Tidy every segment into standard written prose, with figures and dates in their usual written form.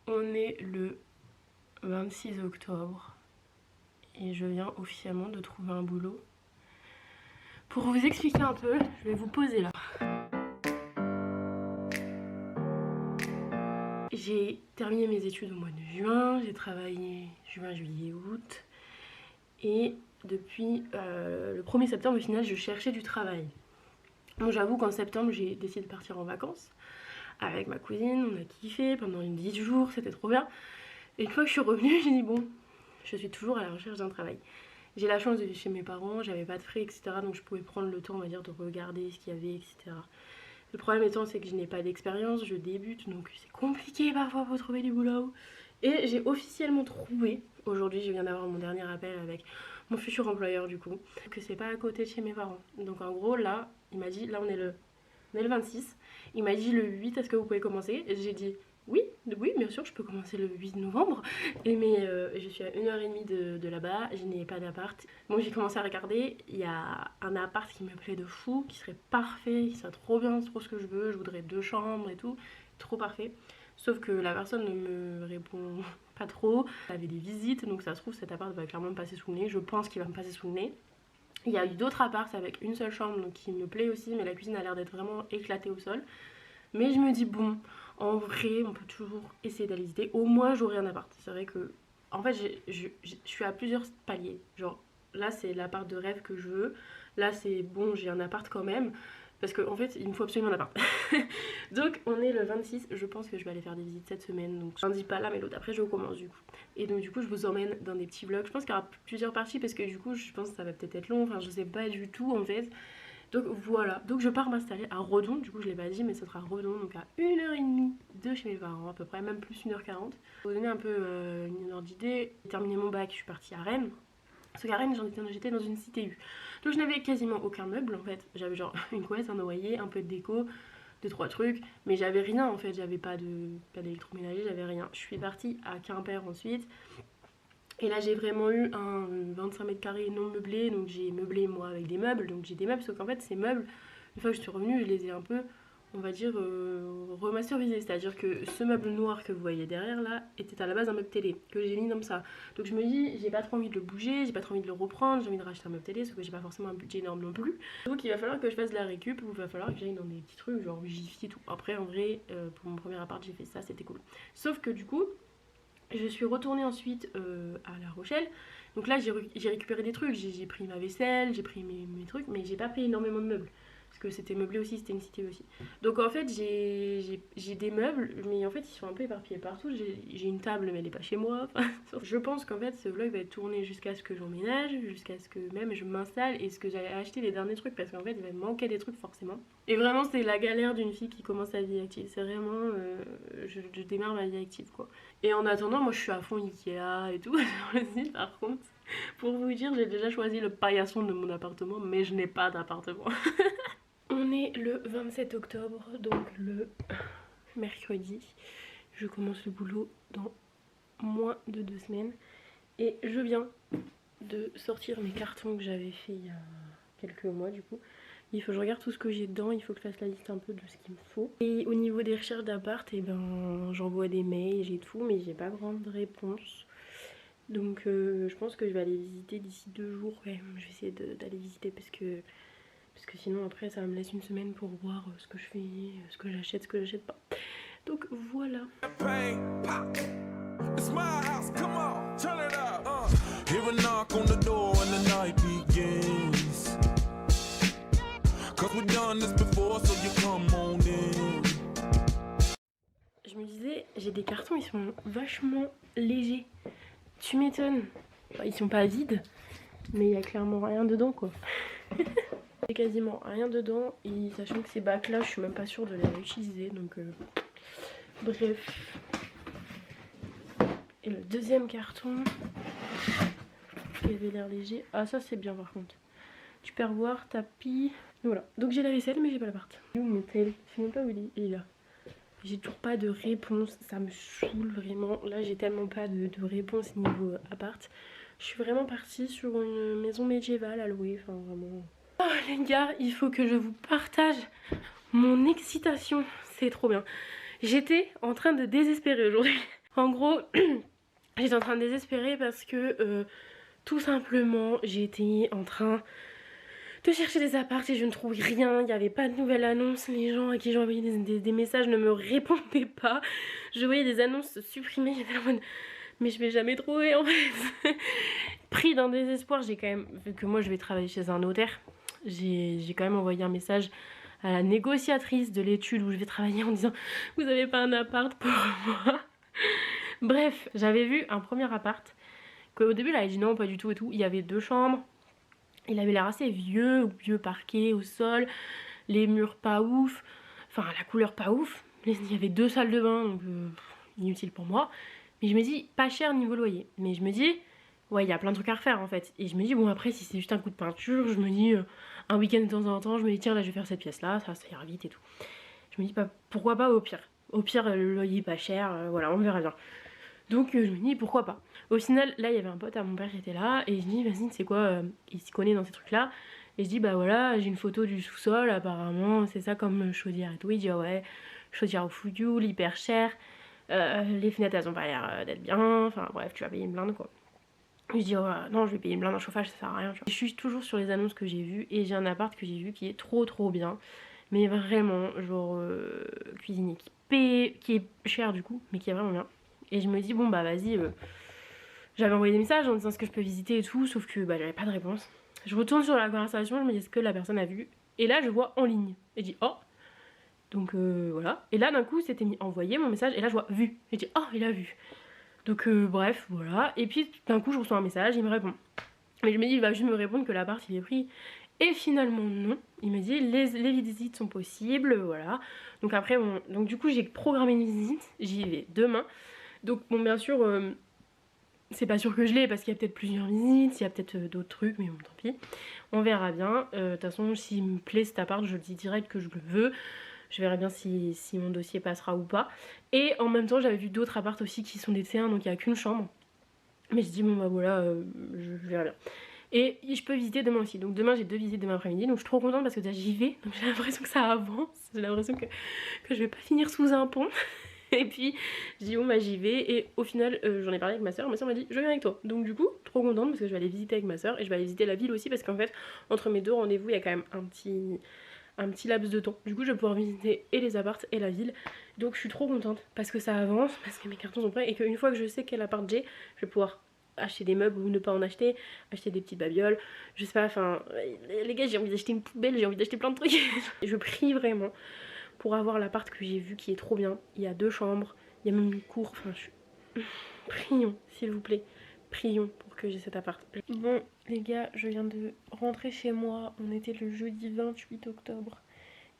On est le 26 octobre et je viens officiellement de trouver un boulot. Pour vous expliquer un peu, je vais vous poser là. J'ai terminé mes études au mois de juin, j'ai travaillé juin, juillet, août. Et depuis le 1er septembre, au final, je cherchais du travail. Donc j'avoue qu'en septembre, j'ai décidé de partir en vacances avec ma cousine. On a kiffé pendant 10 jours, c'était trop bien. Et une fois que je suis revenue, j'ai dit bon, je suis toujours à la recherche d'un travail. J'ai la chance de vivre chez mes parents, j'avais pas de frais, etc. Donc je pouvais prendre le temps, on va dire, de regarder ce qu'il y avait, etc. Le problème étant, c'est que je n'ai pas d'expérience, je débute, donc c'est compliqué parfois pour trouver du boulot. Et j'ai officiellement trouvé, aujourd'hui je viens d'avoir mon dernier appel avec mon futur employeur du coup, que c'est pas à côté de chez mes parents. Donc en gros là, il m'a dit, là on est le 26, il m'a dit le 8, est-ce que vous pouvez commencer? Et j'ai dit oui, bien sûr, je peux commencer le 8 novembre. Mais je suis à 1h30 de là-bas, je n'ai pas d'appart. Bon, j'ai commencé à regarder, il y a un appart qui me plaît de fou, qui serait parfait, qui serait trop bien, c'est trop ce que je veux, je voudrais 2 chambres et tout, trop parfait. Sauf que la personne ne me répond pas trop, elle avait des visites, donc ça se trouve cet appart va clairement me passer sous le nez, je pense qu'il va me passer sous le nez. Il y a eu d'autres apparts avec une seule chambre, donc qui me plaît aussi, mais la cuisine a l'air d'être vraiment éclatée au sol. Mais je me dis bon, en vrai on peut toujours essayer d'aller visiter, au moins j'aurai un appart. C'est vrai que en fait je suis à plusieurs paliers, genre là c'est l'appart de rêve que je veux, là c'est bon j'ai un appart quand même, parce qu'en fait il me faut absolument un appart. Donc on est le 26, je pense que je vais aller faire des visites cette semaine, donc je ne dis pas là mais l'autre après je commence du coup. Et donc du coup je vous emmène dans des petits vlogs, je pense qu'il y aura plusieurs parties parce que du coup je pense que ça va peut-être être long, enfin je sais pas du tout en fait. Donc voilà, donc je pars m'installer à Redon, du coup je l'ai pas dit mais ce sera Redon, donc à 1h30 de chez mes parents à peu près, même plus 1h40. Pour vous donner un peu une ordre d'idée, j'ai terminé mon bac, je suis partie à Rennes. Parce qu'à Rennes j'étais dans une CTU. Donc je n'avais quasiment aucun meuble en fait. J'avais genre une couette, un oreiller, un peu de déco, 2-3 trucs. Mais j'avais rien en fait, j'avais pas d'électroménager, j'avais rien. Je suis partie à Quimper ensuite. Et là j'ai vraiment eu un 25 mètres carrés non meublé, donc j'ai meublé moi avec des meubles, donc j'ai des meubles, sauf qu'en fait ces meubles, une fois que je suis revenue, je les ai un peu, on va dire, remasterisés, c'est-à-dire que ce meuble noir que vous voyez derrière là, était à la base un meuble télé, que j'ai mis comme ça. Donc je me dis, j'ai pas trop envie de le bouger, j'ai pas trop envie de le reprendre, j'ai envie de racheter un meuble télé, sauf que j'ai pas forcément un budget énorme non plus. Donc il va falloir que je fasse de la récup, ou il va falloir que j'aille dans des petits trucs, genre Jiffy et tout. Après en vrai, pour mon premier appart j'ai fait ça, c'était cool. Sauf que du coup, je suis retournée ensuite à La Rochelle. Donc là j'ai récupéré des trucs, j'ai pris ma vaisselle, j'ai pris mes trucs, mais j'ai pas pris énormément de meubles. Parce que c'était meublé aussi, c'était une cité aussi. Donc en fait j'ai des meubles, mais en fait ils sont un peu éparpillés partout. J'ai une table mais elle est pas chez moi. Je pense qu'en fait ce vlog va être tourné jusqu'à ce que j'emménage, jusqu'à ce que même je m'installe et ce que j'allais acheter les derniers trucs. Parce qu'en fait il va me manquer des trucs forcément. Et vraiment c'est la galère d'une fille qui commence sa vie active. C'est vraiment, je démarre ma vie active quoi. Et en attendant, moi je suis à fond Ikea et tout sur le site par contre. Pour vous dire, j'ai déjà choisi le paillasson de mon appartement, mais je n'ai pas d'appartement. On est le 27 octobre, donc le mercredi. Je commence le boulot dans moins de 2 semaines. Et je viens de sortir mes cartons que j'avais fait il y a quelques mois du coup. Il faut que je regarde tout ce que j'ai dedans, il faut que je fasse la liste un peu de ce qu'il me faut. Et au niveau des recherches d'appart, et ben j'envoie des mails, j'ai tout, mais j'ai pas grande réponse. Donc je pense que je vais aller visiter d'ici 2 jours. Ouais, je vais essayer d'aller visiter parce que sinon après ça me laisse une semaine pour voir ce que je fais, ce que j'achète, ce que j'achète pas. Donc voilà. Je me disais, j'ai des cartons, ils sont vachement légers. Tu m'étonnes. Ils sont pas vides, mais il y a clairement rien dedans quoi. Il y a quasiment rien dedans et sachant que ces bacs là, je suis même pas sûre de les réutiliser donc bref. Et le deuxième carton qui avait l'air léger. Ah ça c'est bien par contre. Tupperware, tapis. Voilà. Donc j'ai la vaisselle mais j'ai pas l'appart. Où mon tel? Je sais même pas où il est là. J'ai toujours pas de réponse, ça me saoule vraiment. Là j'ai tellement pas de réponse niveau appart. Je suis vraiment partie sur une maison médiévale à louer, enfin vraiment. Oh les gars, il faut que je vous partage mon excitation, c'est trop bien. J'étais en train de désespérer aujourd'hui. En gros, j'étais en train de désespérer parce que tout simplement j'étais en train de chercher des apparts et je ne trouvais rien, il n'y avait pas de nouvelles annonces, les gens à qui j'ai envoyé des messages ne me répondaient pas, je voyais des annonces supprimées, j'étais en mode mais je vais jamais trouver en fait. Pris d'un désespoir, j'ai quand même, vu que moi je vais travailler chez un notaire, j'ai quand même envoyé un message à la négociatrice de l'étude où je vais travailler en disant vous avez pas un appart pour moi. Bref, j'avais vu un premier appart qu'au début là il dit non pas du tout et tout, il y avait 2 chambres, il avait l'air assez vieux parquet au sol, les murs pas ouf, enfin la couleur pas ouf, il y avait 2 salles de bain donc inutile pour moi, mais je me dis pas cher niveau loyer, mais je me dis ouais il y a plein de trucs à refaire en fait, et je me dis bon après si c'est juste un coup de peinture, je me dis un week-end de temps en temps, je me dis tiens là je vais faire cette pièce là, ça ira vite et tout, je me dis pas pourquoi pas au pire le loyer pas cher, voilà on verra bien. Donc je me dis pourquoi pas. Au final là il y avait un pote à mon père qui était là et je dis vas-y c'est quoi, il s'y connaît dans ces trucs là. Et je dis bah voilà j'ai une photo du sous-sol apparemment c'est ça comme chaudière et tout. Il dit ah ouais chaudière au fouilloux, hyper cher, les fenêtres elles ont pas l'air d'être bien, enfin bref tu vas payer une blinde quoi. Je dis oh non je vais payer une blinde en chauffage ça sert à rien tu vois. Je suis toujours sur les annonces que j'ai vues et j'ai un appart que j'ai vu qui est trop bien. Mais vraiment genre cuisinier qui est cher du coup mais qui est vraiment bien. Et je me dis bon bah vas-y, j'avais envoyé des messages en disant ce que je peux visiter et tout, sauf que bah j'avais pas de réponse. Je retourne sur la conversation, je me dis est-ce que la personne a vu. Et là je vois en ligne. Et je dis oh. Donc voilà. Et là d'un coup c'était mis envoyé mon message et là je vois vu. Et je dis oh il a vu. Donc bref voilà. Et puis d'un coup je reçois un message, il me répond. Mais je me dis il va juste me répondre que l'appart il est pris. Et finalement non, il me dit les visites sont possibles, voilà. Donc après bon, donc du coup j'ai programmé une visite, j'y vais demain. Donc bon bien sûr c'est pas sûr que je l'ai parce qu'il y a peut-être plusieurs visites, il y a peut-être d'autres trucs mais bon tant pis. On verra bien. De toute façon s'il me plaît cet appart je le dis direct que je le veux. Je verrai bien si mon dossier passera ou pas. Et en même temps j'avais vu d'autres apparts aussi qui sont des T1 donc il n'y a qu'une chambre. Mais je dis bon bah voilà je verrai bien. Et je peux visiter demain aussi. Donc demain j'ai 2 visites demain après-midi. Donc je suis trop contente parce que déjà j'y vais. Donc j'ai l'impression que ça avance. J'ai l'impression que je vais pas finir sous un pont. Et puis je dis bon bah j'y vais. Et au final j'en ai parlé avec ma soeur. Ma soeur m'a dit je viens avec toi. Donc du coup trop contente parce que je vais aller visiter avec ma soeur. Et je vais aller visiter la ville aussi parce qu'en fait entre mes 2 rendez-vous il y a quand même un petit laps de temps. Du coup je vais pouvoir visiter et les apparts et la ville. Donc je suis trop contente parce que ça avance. Parce que mes cartons sont prêts. Et qu'une fois que je sais quel appart j'ai, je vais pouvoir acheter des meubles ou ne pas en acheter, acheter des petites babioles, je sais pas, enfin les gars j'ai envie d'acheter une poubelle, j'ai envie d'acheter plein de trucs. Je prie vraiment pour avoir l'appart que j'ai vu qui est trop bien. Il y a 2 chambres, il y a même une cour, enfin je suis... Prions s'il vous plaît, prions pour que j'ai cet appart. Bon les gars je viens de rentrer chez moi, on était le jeudi 28 octobre.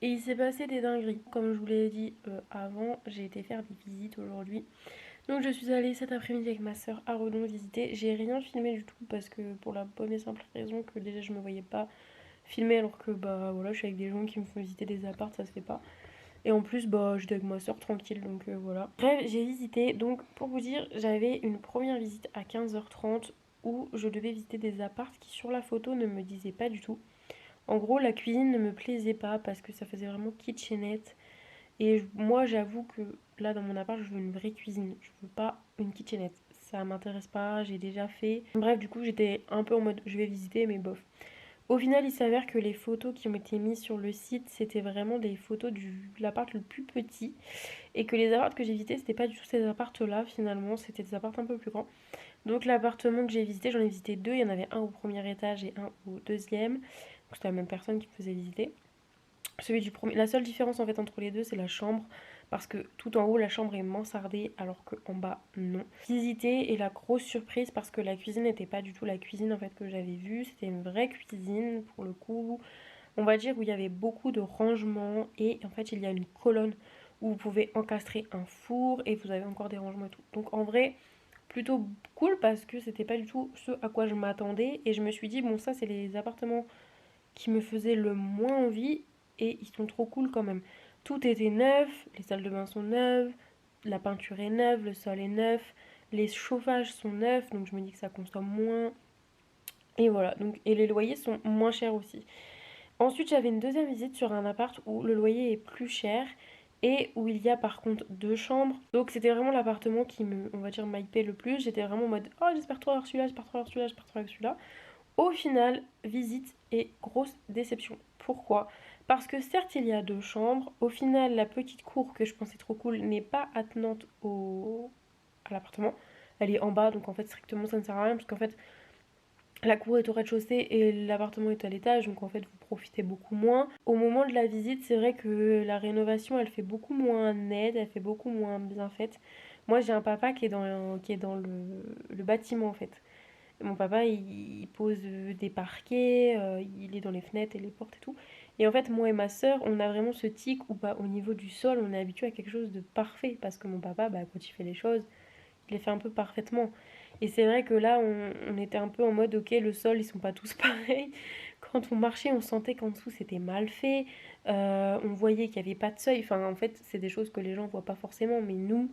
Et il s'est passé des dingueries. Comme je vous l'ai dit avant, j'ai été faire des visites aujourd'hui. Donc je suis allée cet après-midi avec ma soeur à Redon visiter. J'ai rien filmé du tout parce que pour la bonne et simple raison que déjà je me voyais pas filmer alors que bah voilà je suis avec des gens qui me font visiter des apparts, ça se fait pas. Et en plus bah j'étais avec ma soeur tranquille donc voilà. Bref j'ai visité, donc pour vous dire j'avais une première visite à 15h30 où je devais visiter des apparts qui sur la photo ne me disaient pas du tout. En gros la cuisine ne me plaisait pas parce que ça faisait vraiment kitchenette. Et moi j'avoue que là dans mon appart je veux une vraie cuisine, je veux pas une kitchenette, ça m'intéresse pas, j'ai déjà fait. Bref du coup j'étais un peu en mode je vais visiter mais bof. Au final il s'avère que les photos qui ont été mises sur le site c'était vraiment des photos de l'appart le plus petit. Et que les apparts que j'ai visités c'était pas du tout ces apparts là finalement, c'était des apparts un peu plus grands. Donc l'appartement que j'ai visité, j'en ai visité 2, il y en avait un au premier étage et un au deuxième. Donc c'était la même personne qui me faisait visiter. Celui du premier, la seule différence en fait entre les deux c'est la chambre parce que tout en haut la chambre est mansardée alors qu'en bas non. Visiter et la grosse surprise parce que la cuisine n'était pas du tout la cuisine en fait que j'avais vue, c'était une vraie cuisine pour le coup, on va dire où il y avait beaucoup de rangements et en fait il y a une colonne où vous pouvez encastrer un four et vous avez encore des rangements et tout. Donc en vrai plutôt cool parce que c'était pas du tout ce à quoi je m'attendais et je me suis dit bon ça c'est les appartements qui me faisaient le moins envie. Et ils sont trop cool quand même. Tout était neuf, les salles de bain sont neuves, la peinture est neuve, le sol est neuf, les chauffages sont neufs, donc je me dis que ça consomme moins. Et voilà, donc, et les loyers sont moins chers aussi. Ensuite j'avais une deuxième visite sur un appart où le loyer est plus cher et où il y a par contre 2 chambres. Donc c'était vraiment l'appartement qui me, on va dire, m'hypait le plus. J'étais vraiment en mode oh j'espère trop avoir celui-là, j'espère trop avoir celui-là, j'espère trop avoir celui-là. Au final, visite et grosse déception. Pourquoi? Parce que certes il y a 2 chambres, au final la petite cour que je pensais trop cool n'est pas attenante à l'appartement. Elle est en bas, donc en fait strictement ça ne sert à rien parce qu'en fait la cour est au rez-de-chaussée et l'appartement est à l'étage, donc en fait vous profitez beaucoup moins. Au moment de la visite, c'est vrai que la rénovation elle fait beaucoup moins nette, elle fait beaucoup moins bien faite. Moi j'ai un papa qui est dans le bâtiment en fait. Mon papa il pose des parquets, il est dans les fenêtres et les portes et tout. Et en fait moi et ma soeur on a vraiment ce tic où bah, au niveau du sol on est habitué à quelque chose de parfait parce que mon papa bah, quand il fait les choses il les fait un peu parfaitement. Et c'est vrai que là, on était un peu en mode, ok, le sol, ils sont pas tous pareils. Quand on marchait, on sentait qu'en dessous, c'était mal fait. On voyait qu'il n'y avait pas de seuil. Enfin, en fait, c'est des choses que les gens voient pas forcément. Mais nous,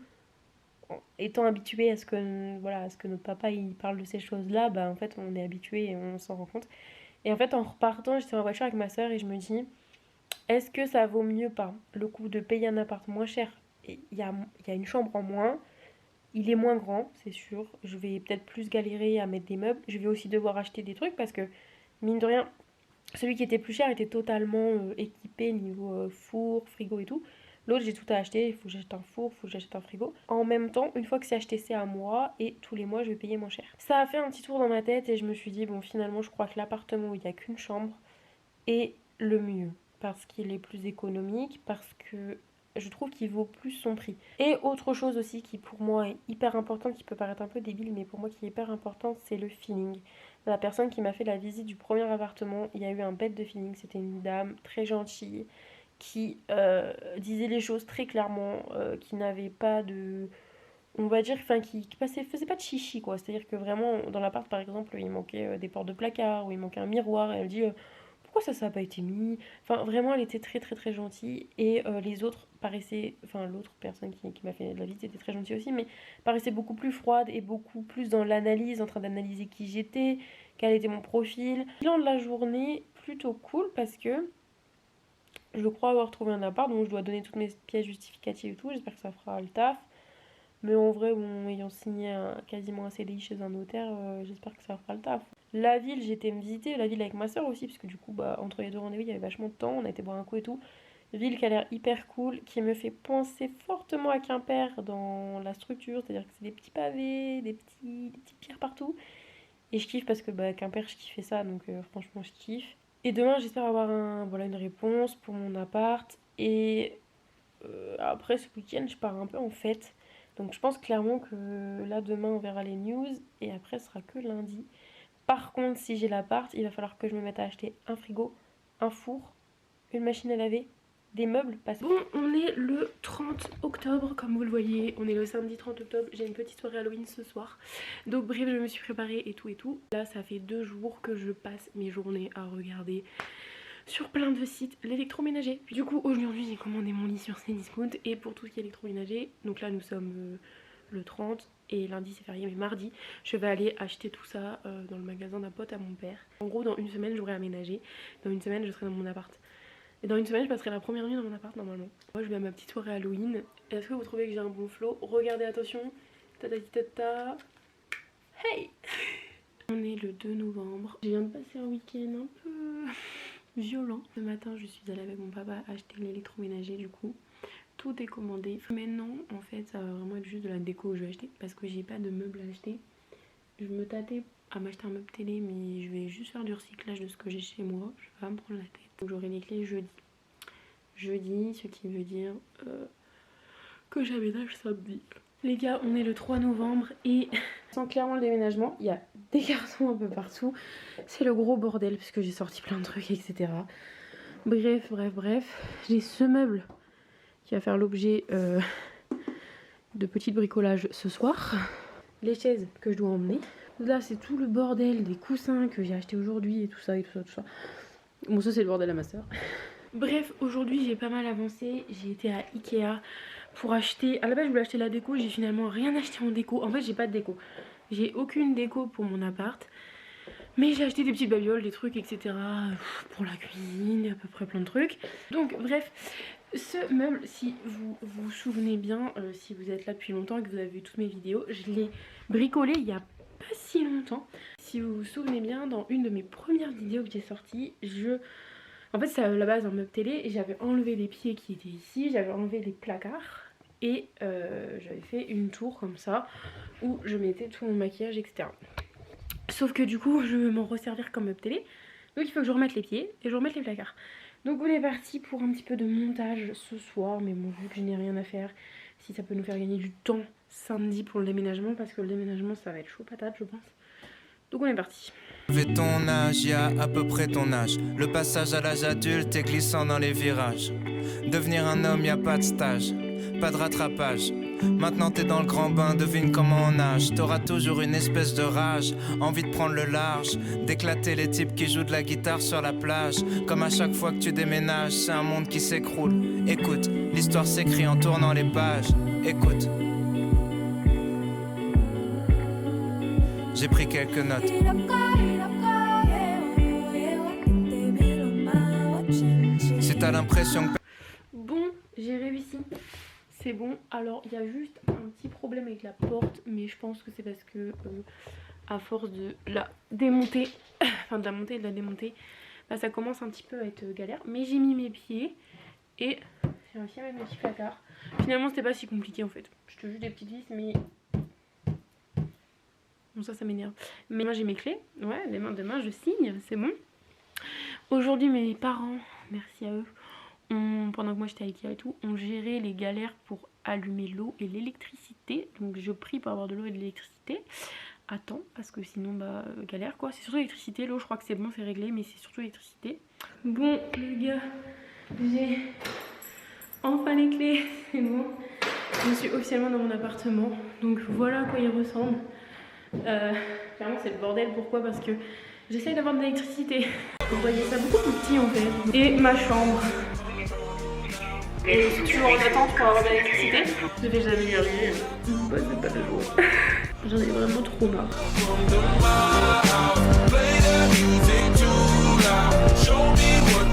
étant habitués à ce que notre papa, il parle de ces choses-là, bah, en fait, on est habitués et on s'en rend compte. Et en fait, en repartant, j'étais en voiture avec ma soeur et je me dis, est-ce que ça vaut mieux pas le coup de payer un appart moins cher et il y a une chambre en moins, il est moins grand, c'est sûr. Je vais peut-être plus galérer à mettre des meubles. Je vais aussi devoir acheter des trucs parce que, mine de rien, celui qui était plus cher était totalement équipé niveau four, frigo et tout. L'autre, j'ai tout à acheter. Il faut que j'achète un four, il faut que j'achète un frigo. En même temps, une fois que c'est acheté, c'est à moi et tous les mois, je vais payer moins cher. Ça a fait un petit tour dans ma tête et je me suis dit, bon, finalement, je crois que l'appartement où il n'y a qu'une chambre est le mieux. Parce qu'il est plus économique, parce que je trouve qu'il vaut plus son prix. Et autre chose aussi qui pour moi est hyper importante, qui peut paraître un peu débile, mais pour moi qui est hyper importante, c'est le feeling. La personne qui m'a fait la visite du premier appartement, il y a eu un bête de feeling. C'était une dame très gentille qui disait les choses très clairement, qui n'avait pas de, on va dire, enfin faisait pas de chichi quoi. C'est-à-dire que vraiment dans l'appart par exemple, il manquait des portes de placard ou il manquait un miroir et elle dit pourquoi ça n'a pas été mis. Enfin vraiment elle était très très très gentille et les autres paraissaient, enfin l'autre personne qui m'a fait la visite était très gentille aussi mais paraissait beaucoup plus froide et beaucoup plus dans l'analyse, en train d'analyser qui j'étais, quel était mon profil. Bilan de la journée plutôt cool parce que je crois avoir trouvé un appart donc je dois donner toutes mes pièces justificatives et tout, j'espère que ça fera le taf. Mais en vrai, bon, ayant signé quasiment un CDI chez un notaire, j'espère que ça fera le taf. La ville, j'étais me visiter, la ville avec ma soeur aussi, parce que du coup, bah, entre les deux rendez-vous, il y avait vachement de temps, on a été boire un coup et tout. Ville qui a l'air hyper cool, qui me fait penser fortement à Quimper dans la structure, c'est-à-dire que c'est des petits pavés, des petites pierres partout. Et je kiffe parce que bah, Quimper, je kiffais ça, donc franchement, je kiffe. Et demain, j'espère avoir voilà, une réponse pour mon appart. Et après, ce week-end, je pars un peu en fête. Donc je pense clairement que là demain on verra les news et après ce sera que lundi. Par contre si j'ai l'appart il va falloir que je me mette à acheter un frigo, un four, une machine à laver, des meubles. Bon, on est le 30 octobre comme vous le voyez, on est le samedi 30 octobre, j'ai une petite soirée Halloween ce soir. Donc bref je me suis préparée et tout et tout. Là ça fait 2 jours que je passe mes journées à regarder sur plein de sites l'électroménager. Du coup aujourd'hui j'ai commandé mon lit sur Cdiscount et pour tout ce qui est électroménager, donc là nous sommes le 30 et lundi c'est férié mais mardi je vais aller acheter tout ça dans le magasin d'un pote à mon père. En gros dans une semaine j'aurai aménagé, dans une semaine je serai dans mon appart. Et dans une semaine je passerai la première nuit dans mon appart normalement. Moi je vais à ma petite soirée Halloween. Est-ce que vous trouvez que j'ai un bon flow? Regardez attention. Tata tata. Hey. On est le 2 novembre. Je viens de passer un week-end un peu violent. Ce matin je suis allée avec mon papa acheter l'électroménager du coup. Tout est commandé. Maintenant en fait ça va vraiment être juste de la déco que je vais acheter parce que j'ai pas de meubles à acheter. Je me tâtais à m'acheter un meuble télé mais je vais juste faire du recyclage de ce que j'ai chez moi. Je vais pas me prendre la tête. Donc j'aurai les clés jeudi. Jeudi, ce qui veut dire que j'aménage samedi. Les gars, on est le 3 novembre et sans clairement le déménagement, il y a des cartons un peu partout. C'est le gros bordel parce que j'ai sorti plein de trucs, etc. Bref, j'ai ce meuble qui va faire l'objet de petits bricolages ce soir. Les chaises que je dois emmener. Là, c'est tout le bordel des coussins que j'ai acheté aujourd'hui et tout ça, tout ça. Bon, ça, c'est le bordel à ma soeur. Bref, aujourd'hui, j'ai pas mal avancé. J'ai été à Ikea pour acheter... À la base, je voulais acheter la déco. J'ai finalement rien acheté en déco. En fait, j'ai pas de déco. J'ai aucune déco pour mon appart. Mais j'ai acheté des petites babioles, des trucs, etc. Pour la cuisine, à peu près plein de trucs. Donc, bref... Ce meuble, si vous vous souvenez bien, si vous êtes là depuis longtemps et que vous avez vu toutes mes vidéos, je l'ai bricolé il y a pas si longtemps. Si vous vous souvenez bien, dans une de mes premières vidéos que j'ai sorties, en fait c'est à la base un meuble télé et j'avais enlevé les pieds qui étaient ici, j'avais enlevé les placards et j'avais fait une tour comme ça où je mettais tout mon maquillage, etc. Sauf que du coup je veux m'en resservir comme meuble télé, donc il faut que je remette les pieds et je remette les placards. Donc on est parti pour un petit peu de montage ce soir, mais bon, vu que je n'ai rien à faire, si ça peut nous faire gagner du temps samedi pour le déménagement, parce que le déménagement ça va être chaud patate je pense. Donc on est parti. Ton âge, y a à peu près ton âge. Le passage à l'âge adulte est glissant dans les virages. Devenir un homme, y a pas de stage, pas de rattrapage. Maintenant t'es dans le grand bain, devine comment on nage. T'auras toujours une espèce de rage, envie de prendre le large, d'éclater les types qui jouent de la guitare sur la plage. Comme à chaque fois que tu déménages, c'est un monde qui s'écroule. Écoute, l'histoire s'écrit en tournant les pages. Écoute, j'ai pris quelques notes. Si t'as l'impression que... Bon, j'ai réussi. C'est bon. Alors, il y a juste un petit problème avec la porte, mais je pense que c'est parce que, à force de la démonter, enfin de la monter et de la démonter, bah, ça commence un petit peu à être galère. Mais j'ai mis mes pieds et j'ai réussi à mettre mes petits placards. Finalement, c'était pas si compliqué en fait. C'était juste des petites vis, mais... Bon, ça m'énerve. Mais moi, j'ai mes clés. Ouais, demain, je signe, c'est bon. Aujourd'hui, mes parents, merci à eux, pendant que moi j'étais à Ikea et tout, ont géré les galères pour allumer l'eau et l'électricité. Donc je prie pour avoir de l'eau et de l'électricité à temps, parce que sinon bah galère quoi. C'est surtout l'électricité, l'eau je crois que c'est bon, c'est réglé, mais c'est surtout l'électricité. Bon les gars, j'ai enfin les clés, c'est bon. Je suis officiellement dans mon appartement, donc voilà à quoi il ressemble. Clairement c'est le bordel, pourquoi? Parce que j'essaye d'avoir de l'électricité. Vous voyez ça beaucoup plus petit en fait. Et ma chambre. Et je suis toujours en attente pour avoir de l'électricité. Je vais jamais y arriver. Bah, c'est pas de jour. J'en ai vraiment trop marre. Play that music too loud. Show me what